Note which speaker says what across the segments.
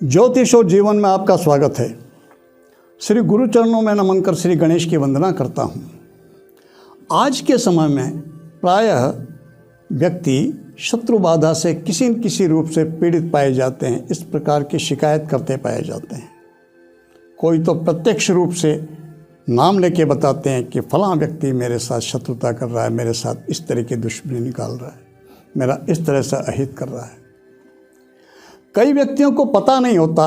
Speaker 1: ज्योतिष और जीवन में आपका स्वागत है। श्री गुरु चरणों में नमन कर श्री गणेश की वंदना करता हूँ। आज के समय में प्रायः व्यक्ति शत्रु बाधा से किसी न किसी रूप से पीड़ित पाए जाते हैं। इस प्रकार की शिकायत करते पाए जाते हैं। कोई तो प्रत्यक्ष रूप से नाम लेके बताते हैं कि फलां व्यक्ति मेरे साथ शत्रुता कर रहा है, मेरे साथ इस तरह की दुश्मनी निकाल रहा है, मेरा इस तरह से अहित कर रहा है। कई व्यक्तियों को पता नहीं होता,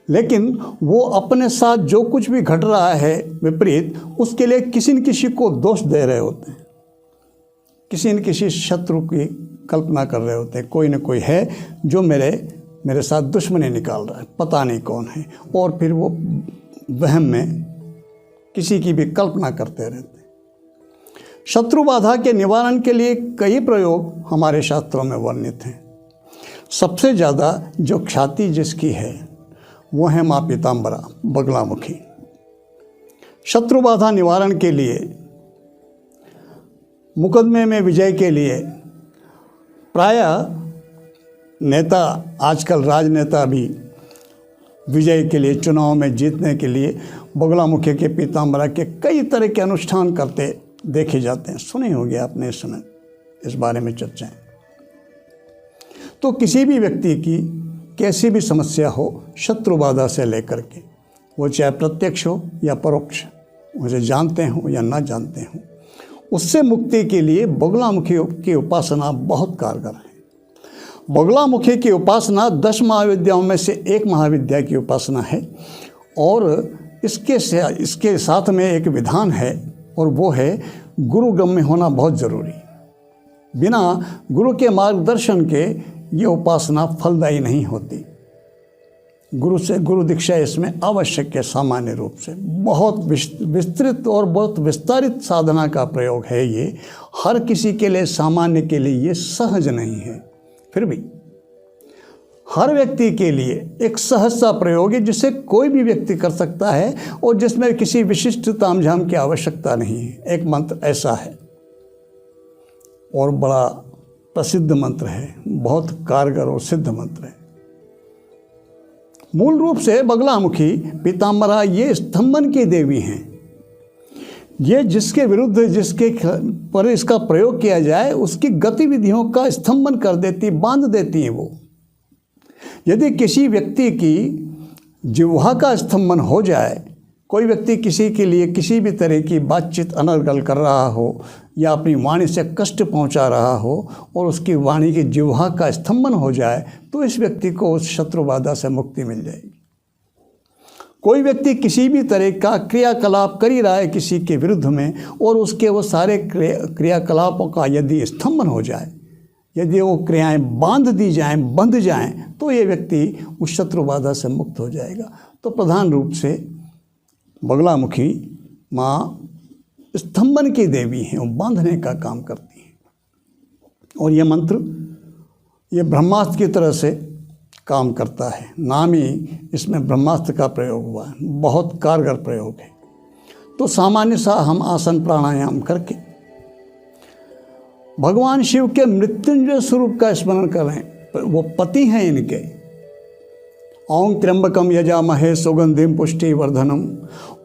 Speaker 1: लेकिन वो अपने साथ जो कुछ भी घट रहा है विपरीत, उसके लिए किसी न किसी को दोष दे रहे होते हैं, किसी न किसी शत्रु की कल्पना कर रहे होते हैं। कोई न कोई है जो मेरे साथ दुश्मनी निकाल रहा है, पता नहीं कौन है, और फिर वो वहम में किसी की भी कल्पना करते रहते हैं। शत्रु बाधा के निवारण के लिए कई प्रयोग हमारे शास्त्रों में वर्णित हैं। सबसे ज़्यादा जो ख्याति जिसकी है वो है माँ पीताम्बरा बगलामुखी। शत्रु बाधा निवारण के लिए, मुकदमे में विजय के लिए प्रायः नेता, आजकल राजनेता भी विजय के लिए, चुनाव में जीतने के लिए बगलामुखी के पीताम्बरा के कई तरह के अनुष्ठान करते देखे जाते हैं। सुने होंगे आपने इस समय इस बारे में चर्चाएं। तो किसी भी व्यक्ति की कैसी भी समस्या हो, शत्रु बाधा से लेकर के, वो चाहे प्रत्यक्ष हो या परोक्ष, मुझे जानते हो या ना जानते हो, उससे मुक्ति के लिए बगलामुखी की उपासना बहुत कारगर है। बगलामुखी की उपासना 10 महाविद्याओं में से एक महाविद्या की उपासना है, और इसके साथ में एक विधान है, और वो है गुरुगम्य होना बहुत ज़रूरी। बिना गुरु के मार्गदर्शन के ये उपासना फलदायी नहीं होती। गुरु दीक्षा इसमें आवश्यक है। सामान्य रूप से बहुत विस्तृत और बहुत विस्तारित साधना का प्रयोग है ये। हर किसी के लिए, सामान्य के लिए ये सहज नहीं है। फिर भी हर व्यक्ति के लिए एक सहज सा प्रयोग है जिसे कोई भी व्यक्ति कर सकता है, और जिसमें किसी विशिष्ट तामझाम की आवश्यकता नहीं है। एक मंत्र ऐसा है और बड़ा प्रसिद्ध मंत्र है, बहुत कारगर और सिद्ध मंत्र है। मूल रूप से बगलामुखी पीताम्बरा ये स्तंभन की देवी हैं। ये जिसके विरुद्ध, जिसके पर इसका प्रयोग किया जाए, उसकी गतिविधियों का स्तंभन कर देती, बांध देती हैं वो। यदि किसी व्यक्ति की जिह्वा का स्तंभन हो जाए, कोई व्यक्ति किसी के लिए किसी भी तरह की बातचीत अनर्गल कर रहा हो या अपनी वाणी से कष्ट पहुंचा रहा हो, और उसकी वाणी की जिह्वा का स्तंभन हो जाए, तो इस व्यक्ति को उस शत्रु बाधा से मुक्ति मिल जाएगी। कोई व्यक्ति किसी भी तरह का क्रियाकलाप कर ही रहा है किसी के विरुद्ध में, और उसके वो सारे क्रियाकलापों का यदि स्तंभन हो जाए, यदि वो क्रियाएं बांध दी जाएं, बंध जाएं, तो ये व्यक्ति उस शत्रु बाधा से मुक्त हो जाएगा। तो प्रधान रूप से बगलामुखी माँ स्तंभन की देवी हैं, वो बांधने का काम करती हैं। और ये मंत्र, ये ब्रह्मास्त्र की तरह से काम करता है। नाम ही इसमें ब्रह्मास्त्र का प्रयोग हुआ है, बहुत कारगर प्रयोग है। तो सामान्य सा हम आसन प्राणायाम करके भगवान शिव के मृत्युंजय स्वरूप का स्मरण करें। वो पति हैं इनके। ओं त्र्यंबकम यजामहे सुगंधिम पुष्टिवर्धनम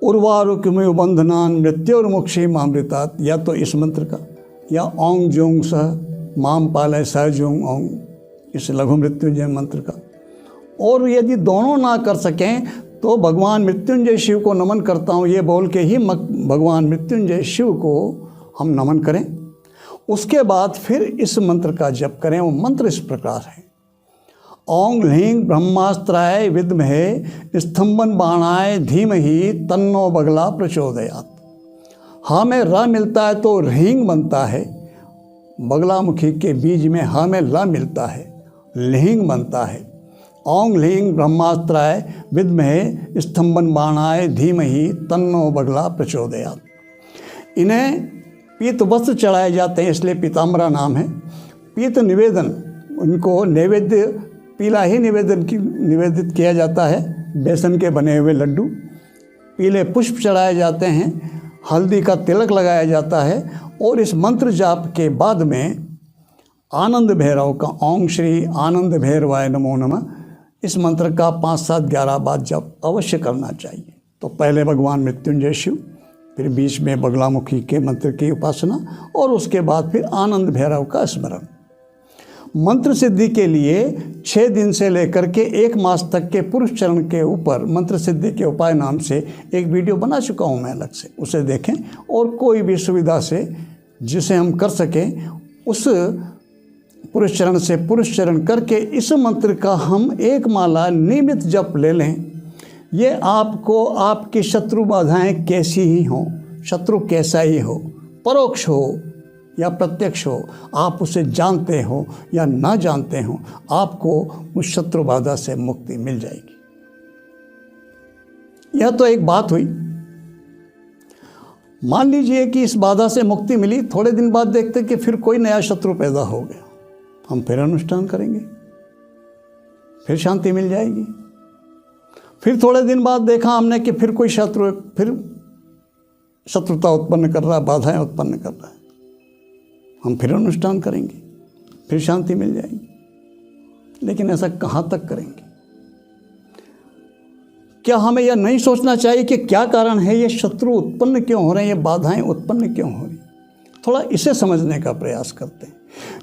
Speaker 1: उर्वारुकमिव बंधनान मृत्युर्मुक्षीमामृतात्। या तो इस मंत्र का, या ओं जोंग सह माम पालय सह जोंग ओं, इस लघु मृत्युंजय मंत्र का। और यदि दोनों ना कर सकें तो भगवान मृत्युंजय शिव को नमन करता हूँ, ये बोल के ही भगवान मृत्युंजय शिव को हम नमन करें। उसके बाद फिर इस मंत्र का जप करें। वो मंत्र इस प्रकार है: ओं ह्लीं ब्रह्मास्त्राय विद्महे स्तंभन बाणाय धीमहि तन्नो बगला प्रचोदयात्। हाँ में र मिलता है तो ह्लीं बनता है, बगलामुखी के बीज में हाँ में ल मिलता है, ह्लीं बनता है। ओं ह्लीं ब्रह्मास्त्राय विद्महे स्तंभन बाणाय धीमहि तन्नो बगला प्रचोदयात्। इन्हें पीत वस्त्र चढ़ाए जाते हैं, इसलिए पीताम्बरा नाम है। पीत निवेदन, उनको नैवेद्य पीला ही निवेदित किया जाता है। बेसन के बने हुए लड्डू, पीले पुष्प चढ़ाए जाते हैं, हल्दी का तिलक लगाया जाता है, और इस मंत्र जाप के बाद में आनंद भैरव का ओम श्री आनंद भैरवाय नमो नमः, इस मंत्र का 5, 7, 11 बार जप अवश्य करना चाहिए। तो पहले भगवान मृत्युंजय शिव, फिर बीच में बगलामुखी के मंत्र की उपासना और उसके बाद फिर आनंद भैरव का स्मरण। मंत्र सिद्धि के लिए 6 दिन से लेकर के 1 मास तक के पुरुष चरण के ऊपर मंत्र सिद्धि के उपाय नाम से एक वीडियो बना चुका हूँ मैं अलग से, उसे देखें और कोई भी सुविधा से जिसे हम कर सकें उस पुरुष चरण से पुरुष चरण करके इस मंत्र का हम 1 माला नियमित जप ले लें। ये आपको आपकी शत्रु बाधाएं कैसी ही हों, शत्रु कैसा ही हो, परोक्ष हो या प्रत्यक्ष हो, आप उसे जानते हो या ना जानते हो, आपको उस शत्रु बाधा से मुक्ति मिल जाएगी। यह तो एक बात हुई। मान लीजिए कि इस बाधा से मुक्ति मिली, थोड़े दिन बाद देखते कि फिर कोई नया शत्रु पैदा हो गया, हम फिर अनुष्ठान करेंगे, फिर शांति मिल जाएगी। फिर थोड़े दिन बाद देखा हमने कि फिर कोई शत्रु फिर शत्रुता उत्पन्न कर रहा है, बाधाएं उत्पन्न कर रहा है, हम फिर अनुष्ठान करेंगे, फिर शांति मिल जाएगी। लेकिन ऐसा कहाँ तक करेंगे? क्या हमें यह नहीं सोचना चाहिए कि क्या कारण है, ये शत्रु उत्पन्न क्यों हो रहे हैं, ये बाधाएं उत्पन्न क्यों हो रही? थोड़ा इसे समझने का प्रयास करते हैं।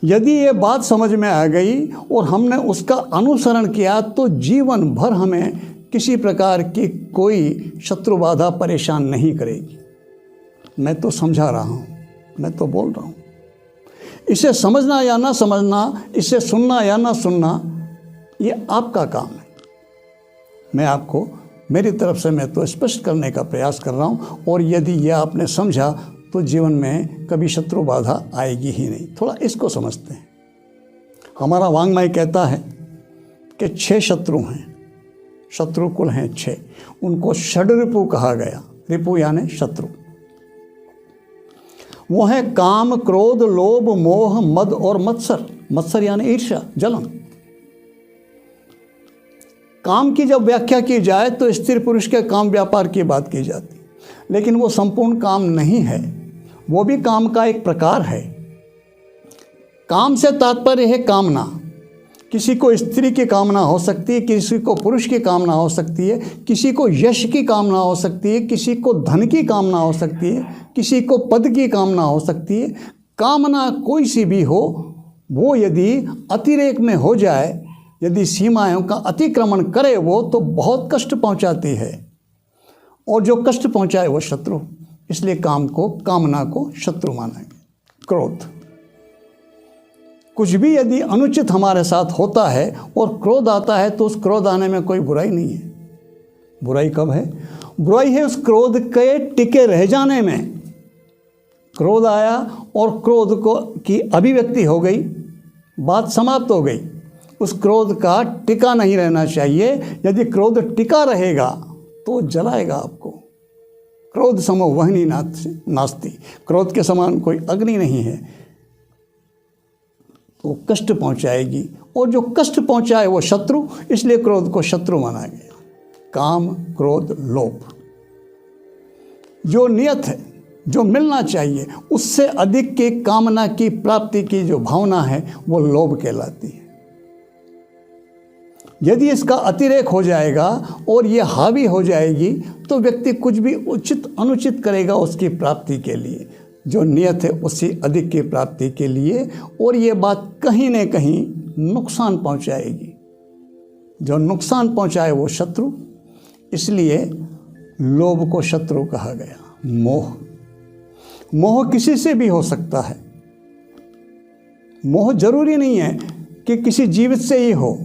Speaker 1: यदि ये बात समझ में आ गई और हमने उसका अनुसरण किया तो जीवन भर हमें किसी प्रकार की कोई शत्रु बाधा परेशान नहीं करेगी। मैं तो समझा रहा हूँ, मैं तो बोल रहा हूँ। इसे समझना या ना समझना, इसे सुनना या ना सुनना, ये आपका काम है। मैं आपको मेरी तरफ से मैं तो स्पष्ट करने का प्रयास कर रहा हूँ। और यदि यह आपने समझा तो जीवन में कभी शत्रु बाधा आएगी ही नहीं। थोड़ा इसको समझते हैं। हमारा वाङ्मय कहता है कि 6 शत्रु हैं, शत्रु कुल हैं 6, उनको षड्रिपु कहा गया। रिपु यानी शत्रु। वो है काम, क्रोध, लोभ, मोह, मद और मत्सर। मत्सर यानी ईर्ष्या, जलन। काम की जब व्याख्या की जाए तो स्त्री पुरुष के काम व्यापार की बात की जाती, लेकिन वो संपूर्ण काम नहीं है, वो भी काम का एक प्रकार है। काम से तात्पर्य है कामना। किसी को स्त्री की कामना हो सकती है, किसी को पुरुष की कामना हो सकती है, किसी को यश की कामना हो सकती है, किसी को धन की कामना हो सकती है, किसी को पद की कामना हो सकती है। कामना कोई सी भी हो, वो यदि अतिरेक में हो जाए, यदि सीमाओं का अतिक्रमण करे वो, तो बहुत कष्ट पहुंचाती है। और जो कष्ट पहुंचाए वो शत्रु। इसलिए काम को, कामना को शत्रु माना गया। क्रोध, कुछ भी यदि अनुचित हमारे साथ होता है और क्रोध आता है तो उस क्रोध आने में कोई बुराई नहीं है। बुराई कब है? बुराई है उस क्रोध के टिके रह जाने में। क्रोध आया और क्रोध को की अभिव्यक्ति हो गई, बात समाप्त हो गई। उस क्रोध का टिका नहीं रहना चाहिए। यदि क्रोध टिका रहेगा तो जलाएगा आपको। क्रोध समो वह्नि नास्ति, क्रोध के समान कोई अग्नि नहीं है, तो कष्ट पहुंचाएगी। और जो कष्ट पहुंचाए वो शत्रु, इसलिए क्रोध को शत्रु माना गया। काम, क्रोध, लोभ, जो नियत है, जो मिलना चाहिए, उससे अधिक की कामना की प्राप्ति की जो भावना है वो लोभ कहलाती है। यदि इसका अतिरेक हो जाएगा और ये हावी हो जाएगी तो व्यक्ति कुछ भी उचित अनुचित करेगा उसकी प्राप्ति के लिए, जो नियत है उससे अधिक की प्राप्ति के लिए। और ये बात कहीं न कहीं नुकसान पहुंचाएगी। जो नुकसान पहुंचाए वो शत्रु, इसलिए लोभ को शत्रु कहा गया। मोह, मोह किसी से भी हो सकता है। मोह जरूरी नहीं है कि किसी जीवित से ही हो।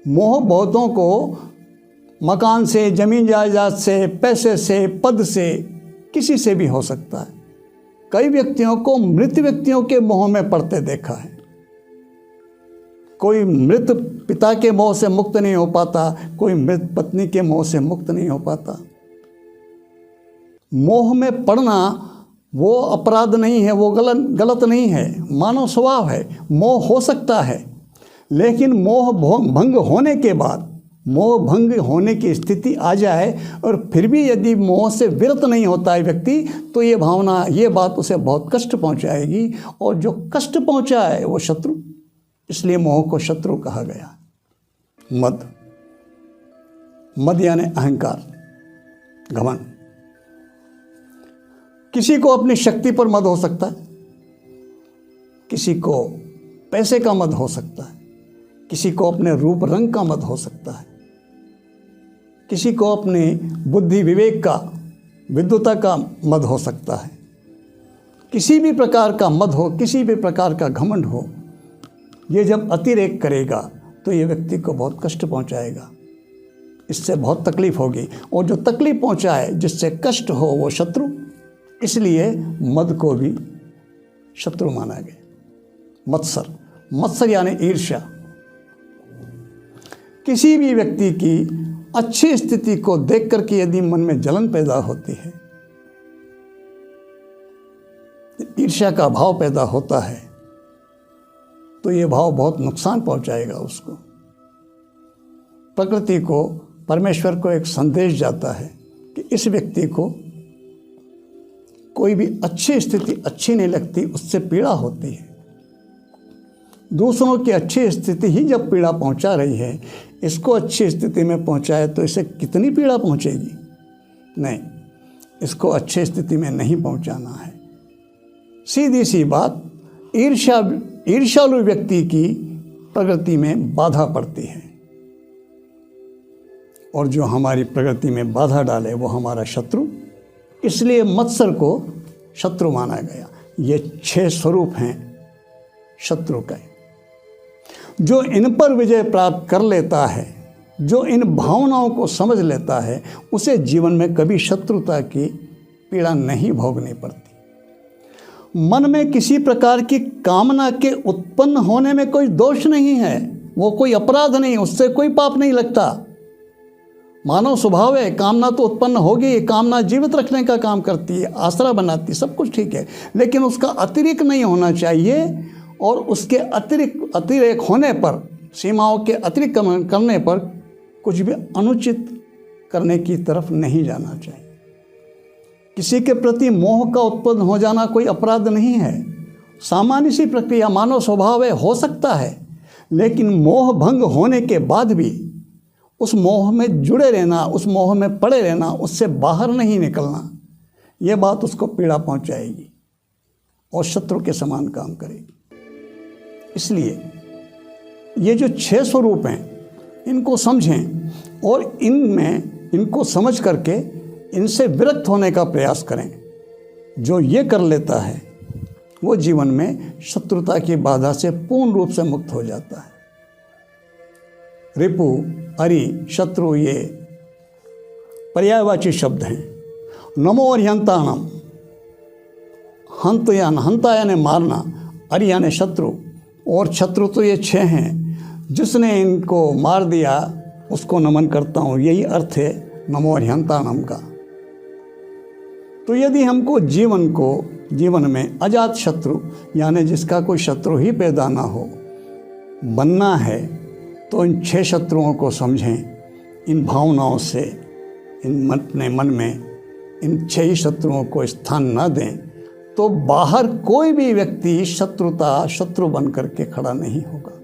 Speaker 1: मोह बहुतों को मकान से, जमीन जायदाद से, पैसे से, पद से, किसी से भी हो सकता है। कई व्यक्तियों को मृत व्यक्तियों के मोह में पड़ते देखा है। कोई मृत पिता के मोह से मुक्त नहीं हो पाता, कोई मृत पत्नी के मोह से मुक्त नहीं हो पाता। मोह में पड़ना वो अपराध नहीं है, वो गलत नहीं है, मानव स्वभाव है। मोह हो सकता है, लेकिन मोह भंग होने के बाद, मोह भंग होने की स्थिति आ जाए और फिर भी यदि मोह से विरत नहीं होता है व्यक्ति, तो ये भावना, ये बात उसे बहुत कष्ट पहुंचाएगी। और जो कष्ट पहुंचाए वो शत्रु, इसलिए मोह को शत्रु कहा गया। मद। मद यानी अहंकार, घमंड। किसी को अपनी शक्ति पर मद हो सकता है, किसी को पैसे का मद हो सकता है, किसी को अपने रूप रंग का मद हो सकता है, किसी को अपनी बुद्धि विवेक का, विद्वता का मद हो सकता है। किसी भी प्रकार का मद हो, किसी भी प्रकार का घमंड हो, ये जब अतिरेक करेगा तो ये व्यक्ति को बहुत कष्ट पहुंचाएगा, इससे बहुत तकलीफ होगी। और जो तकलीफ पहुंचाए, जिससे कष्ट हो, वो शत्रु। इसलिए मद को भी शत्रु माना गया। मत्सर, मत्सर यानी ईर्ष्या। किसी भी व्यक्ति की अच्छी स्थिति को देख करके यदि मन में जलन पैदा होती है, ईर्ष्या का भाव पैदा होता है, तो ये भाव बहुत नुकसान पहुंचाएगा उसको। प्रकृति को, परमेश्वर को एक संदेश जाता है कि इस व्यक्ति को कोई भी अच्छी स्थिति अच्छी नहीं लगती, उससे पीड़ा होती है। दूसरों की अच्छी स्थिति ही जब पीड़ा पहुंचा रही है, इसको अच्छी स्थिति में पहुंचाए तो इसे कितनी पीड़ा पहुंचेगी? नहीं, इसको अच्छी स्थिति में नहीं पहुंचाना है। सीधी सी बात, ईर्ष्यालु व्यक्ति की प्रगति में बाधा पड़ती है, और जो हमारी प्रगति में बाधा डाले वो हमारा शत्रु। इसलिए मत्सर को शत्रु माना गया। ये 6 स्वरूप हैं शत्रु के। जो इन पर विजय प्राप्त कर लेता है, जो इन भावनाओं को समझ लेता है, उसे जीवन में कभी शत्रुता की पीड़ा नहीं भोगनी पड़ती। मन में किसी प्रकार की कामना के उत्पन्न होने में कोई दोष नहीं है, वो कोई अपराध नहीं, उससे कोई पाप नहीं लगता। मानव स्वभाव है, कामना तो उत्पन्न होगी, कामना जीवित रखने का काम करती है, आसरा बनाती, सब कुछ ठीक है, लेकिन उसका अतिरिक्त नहीं होना चाहिए। और उसके अतिरेक होने पर, सीमाओं के अतिरिक्त करने पर कुछ भी अनुचित करने की तरफ नहीं जाना चाहिए। किसी के प्रति मोह का उत्पन्न हो जाना कोई अपराध नहीं है, सामान्य सी प्रक्रिया, मानव स्वभाव है, हो सकता है। लेकिन मोह भंग होने के बाद भी उस मोह में जुड़े रहना, उस मोह में पड़े रहना, उससे बाहर नहीं निकलना, ये बात उसको पीड़ा पहुंचाएगी और शत्रु के समान काम करेगी। इसलिए ये जो 6 स्वरूप हैं, इनको समझें और इनको समझ करके इनसे विरक्त होने का प्रयास करें। जो ये कर लेता है वो जीवन में शत्रुता की बाधा से पूर्ण रूप से मुक्त हो जाता है। रिपु, अरि, शत्रु ये पर्यायवाची शब्द हैं। नमो अर्यंताणम, हंता यानी मारना, अरि यानी शत्रु, और शत्रु तो ये 6 हैं। जिसने इनको मार दिया उसको नमन करता हूँ, यही अर्थ है नमो अर्यंताणम का। तो यदि हमको जीवन में अजात शत्रु यानी जिसका कोई शत्रु ही पैदा ना हो बनना है, तो इन 6 शत्रुओं को समझें। इन भावनाओं से, अपने मन में इन 6 ही शत्रुओं को स्थान ना दें, तो बाहर कोई भी व्यक्ति शत्रु बन करके खड़ा नहीं होगा।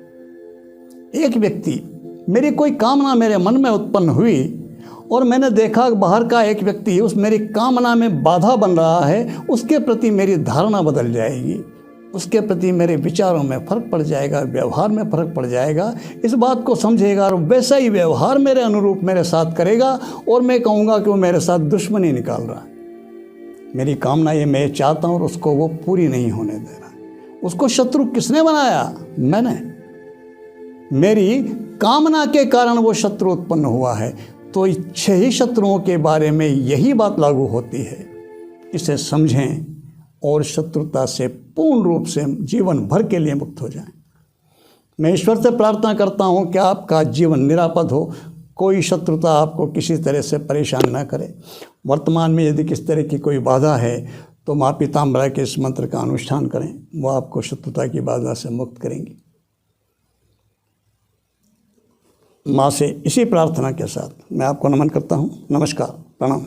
Speaker 1: एक व्यक्ति, मेरी कोई कामना मेरे मन में उत्पन्न हुई और मैंने देखा बाहर का एक व्यक्ति उस मेरी कामना में बाधा बन रहा है, उसके प्रति मेरी धारणा बदल जाएगी, उसके प्रति मेरे विचारों में फ़र्क पड़ जाएगा, व्यवहार में फ़र्क पड़ जाएगा। इस बात को समझेगा और वैसा ही व्यवहार मेरे अनुरूप मेरे साथ करेगा, और मैं कहूँगा कि वो मेरे साथ दुश्मनी निकाल रहा है। मेरी कामना ये मैं चाहता हूँ और उसको वो पूरी नहीं होने दे रहा। उसको शत्रु किसने बनाया? मैंने। मेरी कामना के कारण वो शत्रु उत्पन्न हुआ है। तो 6 ही शत्रुओं के बारे में यही बात लागू होती है। इसे समझें और शत्रुता से पूर्ण रूप से जीवन भर के लिए मुक्त हो जाएं। मैं ईश्वर से प्रार्थना करता हूँ कि आपका जीवन निरापद हो, कोई शत्रुता आपको किसी तरह से परेशान ना करे। वर्तमान में यदि किस तरह की कोई बाधा है तो माँ पीताम्बरा के इस मंत्र का अनुष्ठान करें, वो आपको शत्रुता की बाधा से मुक्त करेंगी। माँ से इसी प्रार्थना के साथ मैं आपको नमन करता हूँ। नमस्कार, प्रणाम।